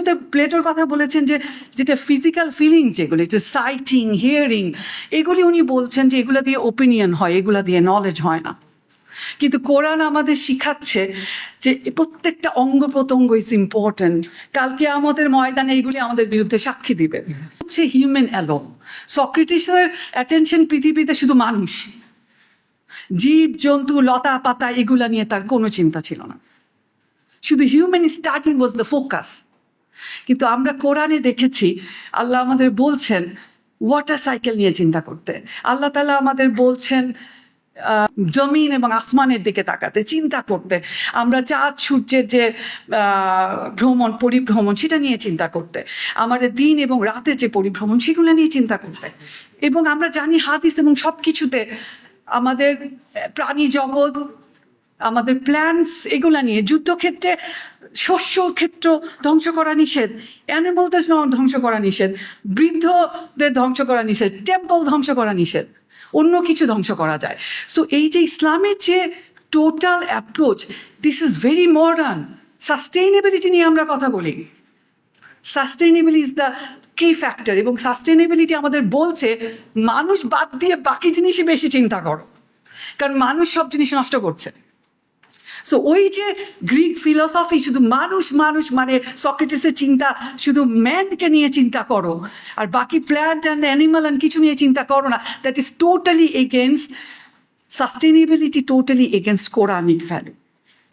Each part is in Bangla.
মধ্যে প্লেটোর কথা বলেছেন যে যেটা ফিজিক্যাল ফিলিং, যেগুলি যে সাইটিং, হিয়ারিং, এগুলি উনি বলছেন যে এগুলো দিয়ে ওপিনিয়ন হয়, এগুলো দিয়ে নলেজ হয় না। কিন্তু কোরআন আমাদের শিখাচ্ছে যে প্রত্যেকটা অঙ্গ প্রত্যঙ্গ ইজ ইম্পর্টেন্ট। কালকে আমাদের ময়দানে এইগুলি আমাদের বিরুদ্ধে সাক্ষী দিবে। হচ্ছে হিউম্যান অ্যালোন। সক্রেটিসের অ্যাটেনশন পৃথিবীতে শুধু মানুষ, জীব জন্তু লতা পাতা এগুলা নিয়ে তার কোনো চিন্তা ছিল না, শুধু human study was the focus. কিন্তু আমরা কোরআনে দেখেছি আল্লাহ আমাদের বলছেন ওয়াটার সাইকেল নিয়ে চিন্তা করতে, আল্লাহ তাআলা আমাদের বলছেন জমিন এবং আসমানের দিকে তাকাতে, চিন্তা করতে, আমরা চাঁদ সূর্যের যে ভ্রমণ পরিভ্রমণ সেটা নিয়ে চিন্তা করতে, আমাদের দিন এবং রাতের যে পরিভ্রমণ সেগুলো নিয়ে চিন্তা করতে। এবং আমরা জানি হাদিস এবং সব কিছুতে আমাদের প্রাণী জগৎ, আমাদের প্ল্যান্স এগুলা নিয়ে, যুদ্ধক্ষেত্রে শস্য ক্ষেত্র ধ্বংস করা নিষেধ, অ্যানিমালদের ধ্বংস করা নিষেধ, বৃদ্ধদের ধ্বংস করা নিষেধ, টেম্পল ধ্বংস করা নিষেধ, অন্য কিছু ধ্বংস করা যায়। সো এই যে ইসলামের যে total approach, this is very modern. Sustainability নিয়ে আমরা কথা বলি, সাস্টেইনেবিলিটি ইজ দ্য কি ফ্যাক্টর, এবং সাস্টেইনেবিলিটি আমাদের বলছে মানুষ বাদ দিয়ে বাকি জিনিসই বেশি চিন্তা করো, কারণ মানুষ সব জিনিস নষ্ট করছে। সো ওই যে গ্রিক ফিলসফি, শুধু মানুষ মানুষ মানে সক্রেটিসের চিন্তা শুধু ম্যানকে নিয়ে চিন্তা করো আর বাকি প্ল্যান্ট অ্যান্ড অ্যানিমাল অ্যান্ড কিছু নিয়ে চিন্তা করো না, that is totally against sustainability, totally against Quranic value,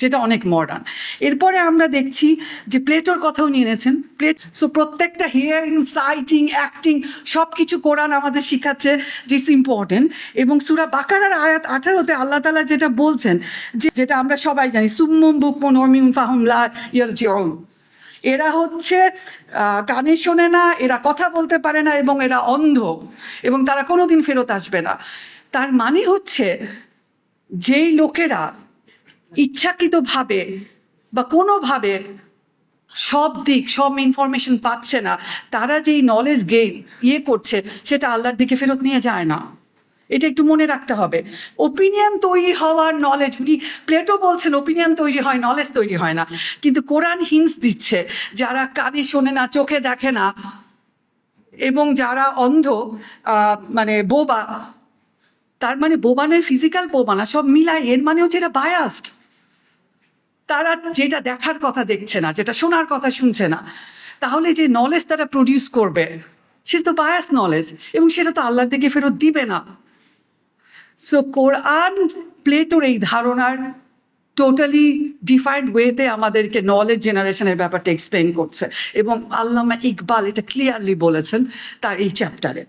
যেটা অনেক মডার্ন। এরপরে আমরা দেখছি যে প্লেটোর কথাও নিয়ে এনেছেন সো প্রত্যেকটা হিয়ারিং, সাইটিং, অ্যাক্টিং সব কিছু কোরআন আমাদের শিখাচ্ছে যে ইটস ইম্পর্টেন্ট। এবং সূরা বাকারার আয়াত 18-তে আল্লাহ তাআলা যেটা বলছেন, যেটা আমরা সবাই জানি, সুম্মুম বুকমুন উমিয়ুন ফাহুম লা ইয়ারজিউন, এরা হচ্ছে কানে শোনে না, এরা কথা বলতে পারে না এবং এরা অন্ধ এবং তারা কোনোদিন ফেরত আসবে না। তার মানে হচ্ছে যেই লোকেরা ইচ্ছাকৃতভাবে বা কোনোভাবে সব দিক সব ইনফরমেশন পাচ্ছে না, তারা যেই নলেজ গেইন করছে সেটা আল্লাহর দিকে ফেরত নিয়ে যায় না। এটা একটু মনে রাখতে হবে। ওপিনিয়ন তৈরি হওয়ার নলেজ, উনি প্লেটো বলছেন ওপিনিয়ন তৈরি হয়, নলেজ তৈরি হয় না। কিন্তু কোরআন হিন্টস দিচ্ছে যারা কানে শোনে না, চোখে দেখে না এবং যারা অন্ধ, মানে বোবা, তার মানে বোবা নয় ফিজিক্যাল বোবা না, সব মিলাই, এর মানে হচ্ছে এটা বায়াসড। তারা যেটা দেখার কথা দেখছে না, যেটা শোনার কথা শুনছে না, তাহলে যে নলেজ তারা প্রডিউস করবে সেটা তো বায়াস নলেজ এবং সেটা তো আল্লাহর দিকে ফেরত দিবে না। সো কোরআন প্লেটোর এই ধারণার টোটালি ডিফাইন্ড ওয়েতে আমাদেরকে নলেজ জেনারেশনের ব্যাপারটা এক্সপ্লেন করছে এবং আল্লামা ইকবাল এটা ক্লিয়ারলি বলেছেন তার এই চ্যাপ্টারে।